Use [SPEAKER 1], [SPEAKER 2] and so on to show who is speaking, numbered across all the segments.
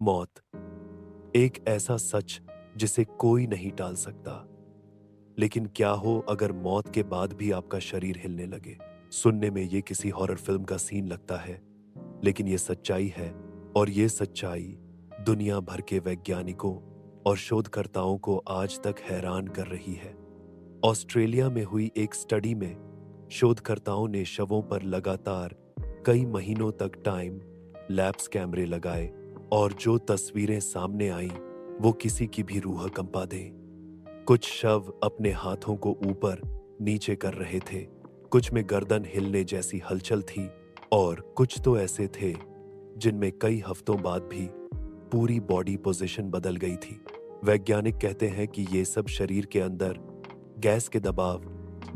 [SPEAKER 1] मौत एक ऐसा सच जिसे कोई नहीं टाल सकता। लेकिन क्या हो अगर मौत के बाद भी आपका शरीर हिलने लगे? सुनने में ये किसी हॉरर फिल्म का सीन लगता है, लेकिन ये सच्चाई है। और ये सच्चाई दुनिया भर के वैज्ञानिकों और शोधकर्ताओं को आज तक हैरान कर रही है। ऑस्ट्रेलिया में हुई एक स्टडी में शोधकर्ताओं ने शवों पर लगातार कई महीनों तक टाइम लैप्स कैमरे लगाए, और जो तस्वीरें सामने आईं वो किसी की भी रूह कंपा दें। कुछ शव अपने हाथों को ऊपर नीचे कर रहे थे, कुछ में गर्दन हिलने जैसी हलचल थी, और कुछ तो ऐसे थे जिनमें कई हफ्तों बाद भी पूरी बॉडी पोजीशन बदल गई थी। वैज्ञानिक कहते हैं कि ये सब शरीर के अंदर गैस के दबाव,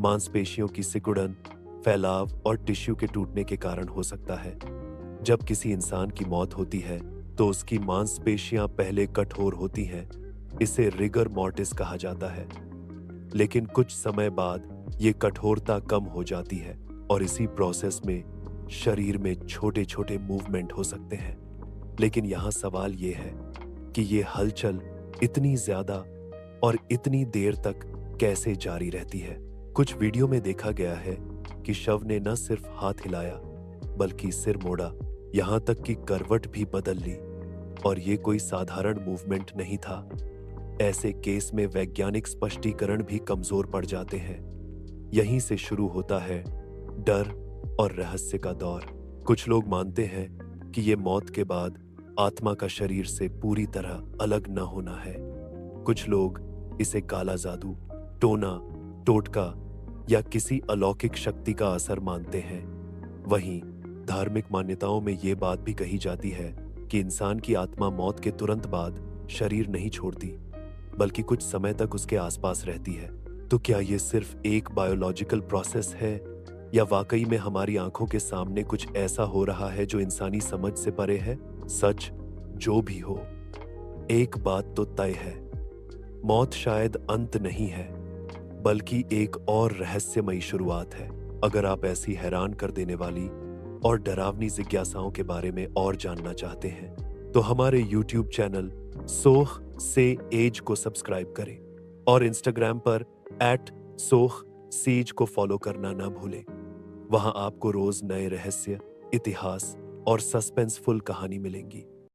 [SPEAKER 1] मांसपेशियों की सिकुड़न, फैलाव और टिश्यू के टूटने के कारण हो सकता है। जब किसी इंसान की मौत होती है तो उसकी मांसपेशियां पहले कठोर होती हैं। इसे रिगर मॉर्टिस कहा जाता है। लेकिन कुछ समय बाद ये कठोरता कम हो जाती है, और इसी प्रोसेस में शरीर में छोटे छोटे मूवमेंट हो सकते हैं। लेकिन यहाँ सवाल ये है कि ये हलचल इतनी ज्यादा और इतनी देर तक कैसे जारी रहती है। कुछ वीडियो में देखा गया है कि शव ने न सिर्फ हाथ हिलाया बल्कि सिर मोड़ा, यहां तक कि करवट भी बदल ली, और ये कोई साधारण मूवमेंट नहीं था। ऐसे केस में वैज्ञानिक स्पष्टीकरण भी कमजोर पड़ जाते हैं। यहीं से शुरू होता है डर और रहस्य का दौर। कुछ लोग मानते हैं कि ये मौत के बाद आत्मा का शरीर से पूरी तरह अलग न होना है। कुछ लोग इसे काला जादू, टोना, टोटका या किसी अलौकिक शक्ति का असर मानते हैं। वहीं धार्मिक मान्यताओं में ये बात भी कही जाती है कि इंसान की आत्मा मौत के तुरंत बाद शरीर नहीं छोड़ती, बल्कि कुछ समय तक उसके आसपास रहती है। तो क्या ये सिर्फ एक बायोलॉजिकल प्रोसेस है, या वाकई में हमारी आंखों के सामने कुछ ऐसा हो रहा है जो इंसानी समझ से परे है? सच जो भी हो, एक बात तो तय है, मौत शायद अंत नहीं है, बल्कि एक और रहस्यमयी शुरुआत है। अगर आप ऐसी हैरान कर देने वाली और डरावनी जिज्ञासाओं के बारे में और जानना चाहते हैं, तो हमारे YouTube चैनल सोह से एज को सब्सक्राइब करें, और इंस्टाग्राम पर @सोह सेज को फॉलो करना ना भूलें। वहां आपको रोज नए रहस्य, इतिहास और सस्पेंसफुल कहानी मिलेंगी।